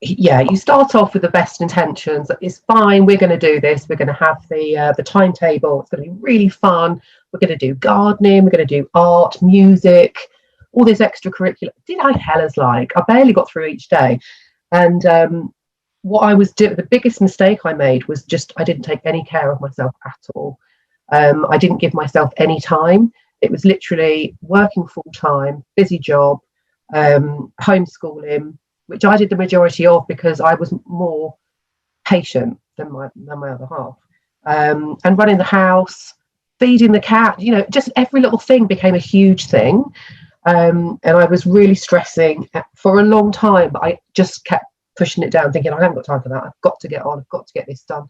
yeah, you start off with the best intentions. It's fine, we're going to do this, we're going to have the timetable, it's going to be really fun, we're going to do gardening, we're going to do art, music, all this extracurricular. Did I hell as like, I barely got through each day. And what I was doing, the biggest mistake I made was just, I didn't take any care of myself at all. I didn't give myself any time. It was literally working full time, busy job, homeschooling, which I did the majority of because I was more patient than my other half. And running the house, feeding the cat, you know, just every little thing became a huge thing. And I was really stressing for a long time, but I just kept pushing it down, thinking I haven't got time for that, I've got to get on, I've got to get this done.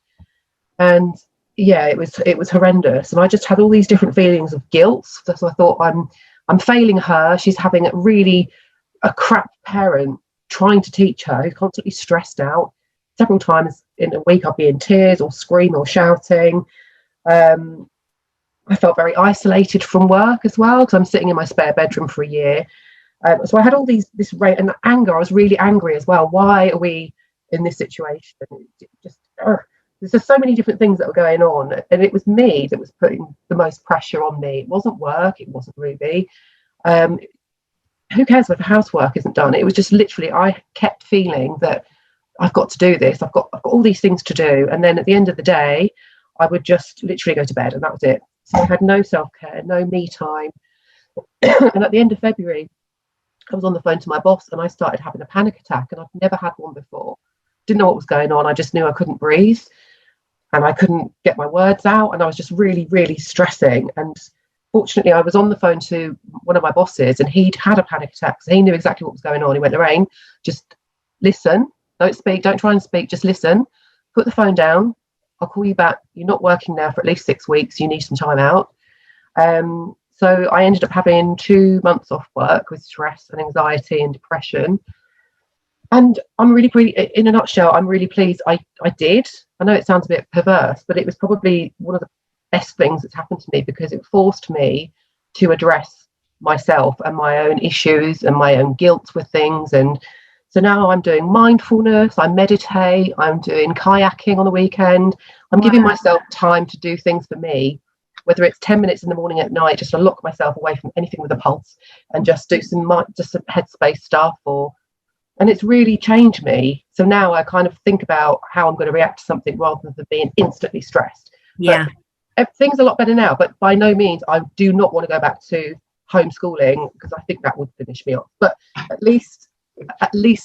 And yeah, it was horrendous, and I just had all these different feelings of guilt. So I thought, I'm failing her, she's having a crap parent trying to teach her, who's constantly stressed out. Several times in a week I'd be in tears or screaming or shouting. I felt very isolated from work as well, because I'm sitting in my spare bedroom for a year. So I had all this rage and anger. I was really angry as well. Why are we in this situation? There's just so many different things that were going on, and it was me that was putting the most pressure on me. It wasn't work, it wasn't Ruby. Who cares if the housework isn't done? It was just literally, I kept feeling that I've got to do this. I've got all these things to do, and then at the end of the day, I would just literally go to bed, and that was it. So I had no self-care, no me time. And at the end of February, I was on the phone to my boss and I started having a panic attack, and I've never had one before. Didn't know what was going on. I just knew I couldn't breathe and I couldn't get my words out, and I was just really, really stressing. And fortunately, I was on the phone to one of my bosses, and he'd had a panic attack, so he knew exactly what was going on. He went, Lorraine, just listen, don't speak, don't try and speak, just listen, put the phone down, I'll call you back. You're not working now for at least 6 weeks, you need some time out. So I ended up having 2 months off work with stress and anxiety and depression. And I'm really, in a nutshell, I'm really pleased I did. I know it sounds a bit perverse, but it was probably one of the best things that's happened to me, because it forced me to address myself and my own issues and my own guilt with things. And so now I'm doing mindfulness, I meditate, I'm doing kayaking on the weekend. I'm giving myself time to do things for me, whether it's 10 minutes in the morning, at night, just to lock myself away from anything with a pulse and just do some headspace stuff. And it's really changed me. So now I kind of think about how I'm going to react to something rather than being instantly stressed. Yeah. But things are a lot better now, but by no means, I do not want to go back to homeschooling, because I think that would finish me off. But at least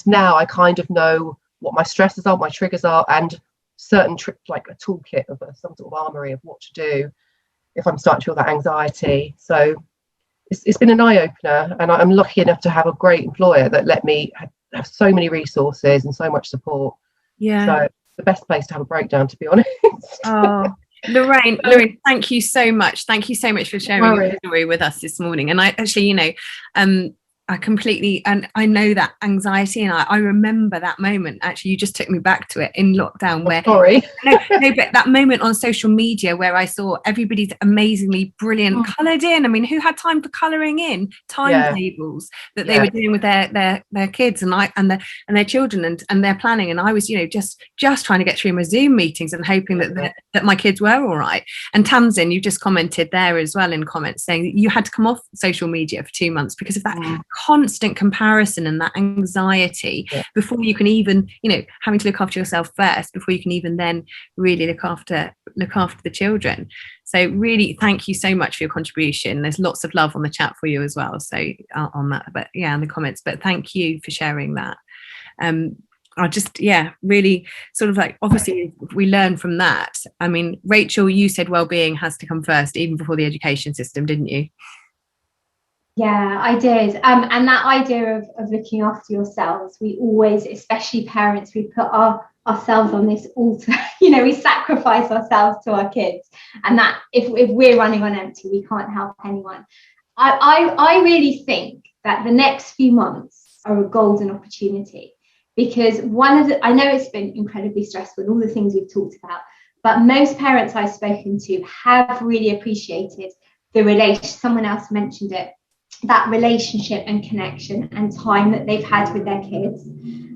now I kind of know what my stresses are, my triggers are, and certain like a toolkit of some sort of armory of what to do if I'm starting to feel that anxiety. So it's been an eye-opener, and I'm lucky enough to have a great employer that let me have so many resources and so much support. Yeah. So the best place to have a breakdown, to be honest. Oh, Lorraine, thank you so much. Thank you so much for sharing your story with us this morning. And I actually, I completely, and I know that anxiety, and I remember that moment. Actually, you just took me back to it in lockdown, where but that moment on social media where I saw everybody's amazingly brilliant coloured in. I mean, who had time for colouring in timetables that they were doing with their kids and their children and their planning? And I was, just trying to get through my Zoom meetings and hoping that my kids were all right. And Tamsin, you just commented there as well in comments saying that you had to come off social media for 2 months because of that constant comparison and that anxiety before you can even, having to look after yourself first before you can even then really look after the children. So really, thank you so much for your contribution. There's lots of love on the chat for you as well. So on that, but in the comments, but thank you for sharing that. I just, really sort of like, obviously we learn from that. I mean, Rachel, you said well-being has to come first, even before the education system, didn't you? Yeah, I did. And that idea of looking after yourselves, we always, especially parents, we put ourselves on this altar. We sacrifice ourselves to our kids. And that if we're running on empty, we can't help anyone. I really think that the next few months are a golden opportunity, because I know it's been incredibly stressful, all the things we've talked about, but most parents I've spoken to have really appreciated the relation. Someone else mentioned it, that relationship and connection and time that they've had with their kids.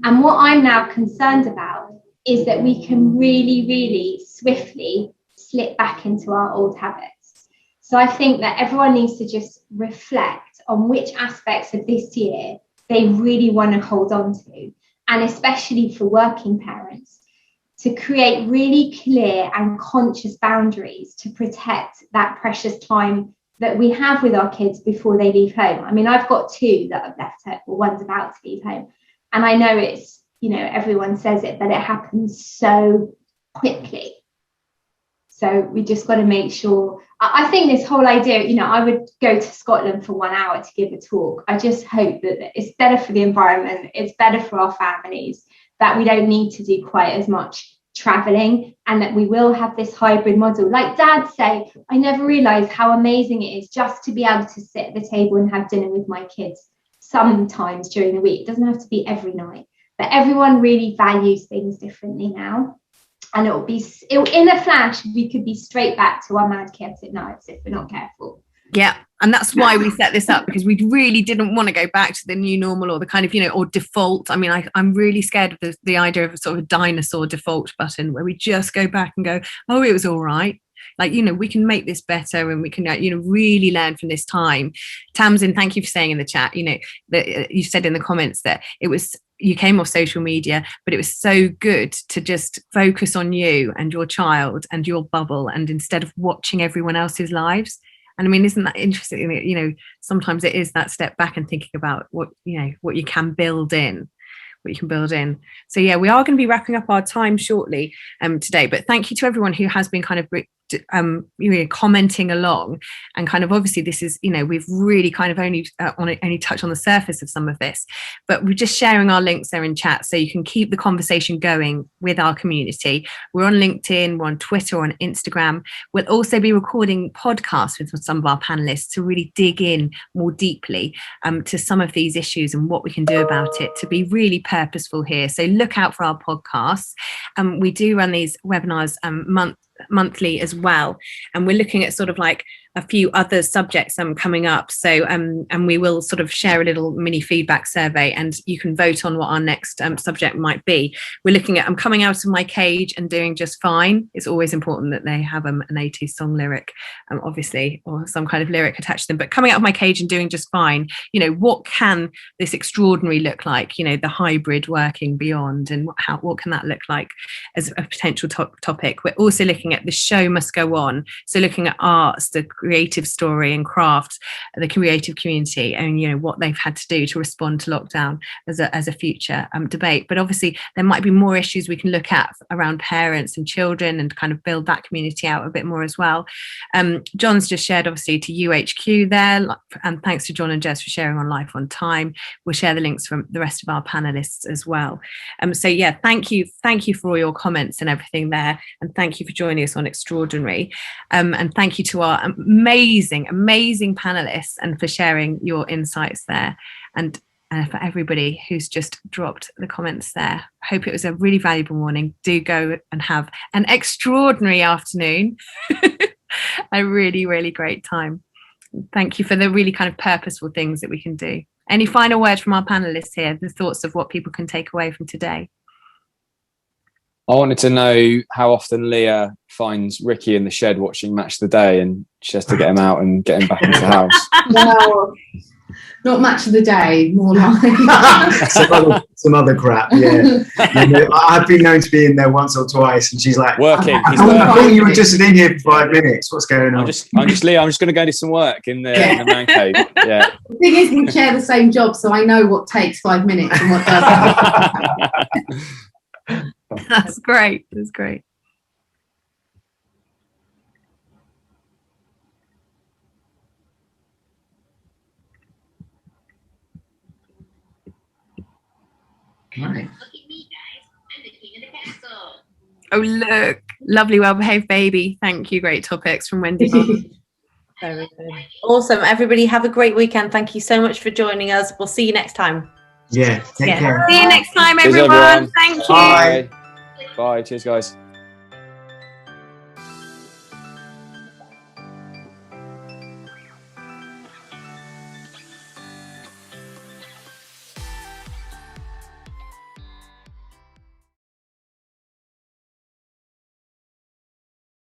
And what I'm now concerned about is that we can really, really swiftly slip back into our old habits. So I think that everyone needs to just reflect on which aspects of this year they really want to hold on to, and especially for working parents, to create really clear and conscious boundaries to protect that precious time that we have with our kids before they leave home. I mean, I've got 2 that have left home, or one's about to leave home. And I know it's, everyone says it, but it happens so quickly. So we just got to make sure. I think this whole idea, I would go to Scotland for 1 hour to give a talk. I just hope that it's better for the environment, it's better for our families, that we don't need to do quite as much traveling, and that we will have this hybrid model. Like Dad say, I never realized how amazing it is just to be able to sit at the table and have dinner with my kids sometimes during the week. It doesn't have to be every night, but everyone really values things differently now. And in a flash, we could be straight back to our mad chaotic nights if we're not careful. Yeah. And that's why we set this up, because we really didn't want to go back to the new normal or the kind of, or default. I mean, I'm really scared of the idea of a sort of dinosaur default button where we just go back and go, oh, it was all right. Like, we can make this better, and we can, really learn from this time. Tamsin, thank you for saying in the chat, that you said in the comments that you came off social media, but it was so good to just focus on you and your child and your bubble, and instead of watching everyone else's lives. And I mean, isn't that interesting? Sometimes it is that step back and thinking about what you can build in. So yeah, we are going to be wrapping up our time shortly today, but thank you to everyone who has been kind of commenting along, and kind of, obviously this is, we've really kind of only touched on the surface of some of this, but we're just sharing our links there in chat so you can keep the conversation going with our community. We're on LinkedIn, we're on Twitter, on Instagram. We'll also be recording podcasts with some of our panelists to really dig in more deeply to some of these issues and what we can do about it to be really purposeful here. So look out for our podcasts. We do run these webinars monthly as well, and we're looking at sort of like a few other subjects coming up, so and we will sort of share a little mini feedback survey, and you can vote on what our next subject might be. We're looking at coming out of my cage and doing just fine. It's always important that they have an A2 song lyric, obviously, or some kind of lyric attached to them, but coming out of my cage and doing just fine, what can this extraordinary look like, the hybrid working beyond, and what can that look like as a potential topic. We're also looking at the show must go on, so looking at arts, the creative story and craft, the creative community, and what they've had to do to respond to lockdown as a future debate. But obviously there might be more issues we can look at around parents and children and kind of build that community out a bit more as well. John's just shared obviously to UHQ there, and thanks to John and Jess for sharing on Life on Time. We'll share the links from the rest of our panelists as well. So yeah, thank you for all your comments and everything there, and thank you for joining us on Extraordinary, and thank you to our amazing panelists and for sharing your insights there, and for everybody who's just dropped the comments there. Hope it was a really valuable morning. Do go and have an extraordinary afternoon. A really, really great time. Thank you for the really kind of purposeful things that we can do. Any final words from our panelists here, the thoughts of what people can take away from today? I wanted to know how often Leah finds Ricky in the shed watching Match of the Day, and she has to get him out and get him back into the house. No, not Match of the Day, more like some other crap. Yeah, I've been known to be in there once or twice, and she's like, working. I thought you were just in here for 5 minutes. What's going on? I'm just Leah. I'm just going to go do some work in the man cave. Yeah. The thing is, we share the same job, so I know what takes 5 minutes and what doesn't. That's great. That's great. Right. Oh, look, lovely, well-behaved baby. Thank you. Great topics from Wendy. Very good. Awesome. Everybody have a great weekend. Thank you so much for joining us. We'll see you next time. Yeah, take care. See you next time, everyone. Thank you. Bye. Bye. Cheers, guys.